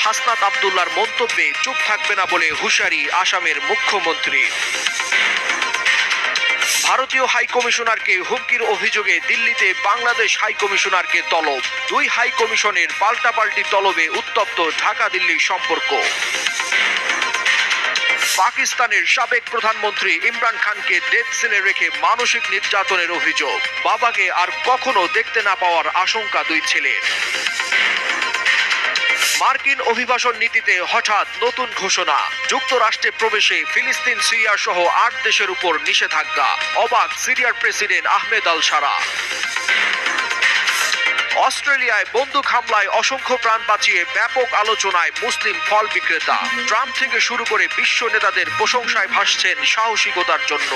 হাসনাত আব্দুল্লাহর মন্তব্যে চুপ থাকবে না বলে হুঁশিয়ারি আসামের মুখ্যমন্ত্রী। ভারতীয় হাই কমিশনারকে হুমকির অভিযোগে দিল্লিতে বাংলাদেশ হাই কমিশনারকে তলব। দুই হাই কমিশনের পাল্টাপাল্টি তলবে উত্তপ্ত ঢাকা দিল্লির সম্পর্ক। পাকিস্তানের সাবেক প্রধানমন্ত্রী ইমরান খানকে ডেথ সেলে রেখে মানসিক নির্যাতনের অভিযোগ। বাবাকে আর কখনো দেখতে না পাওয়ার আশঙ্কা দুই ছেলের। মার্কিন অভিবাসন নীতিতে হঠাৎ নতুন ঘোষণা। যুক্তরাষ্ট্রে প্রবেশে ফিলিস্তিন, সিরিয়া সহ ৮ দেশের উপর নিষেধাজ্ঞা। অবাক সিরিয়ার প্রেসিডেন্ট আহমেদ আল শারা। অস্ট্রেলিয়ায় বন্দুক হামলায় অসংখ্য প্রাণ বাঁচিয়ে ব্যাপক আলোচনায় মুসলিম ফল বিক্রেতা। ট্রাম্প থেকে শুরু করে বিশ্ব নেতাদের প্রশংসায় ভাসছেন সাহসিকতার জন্য।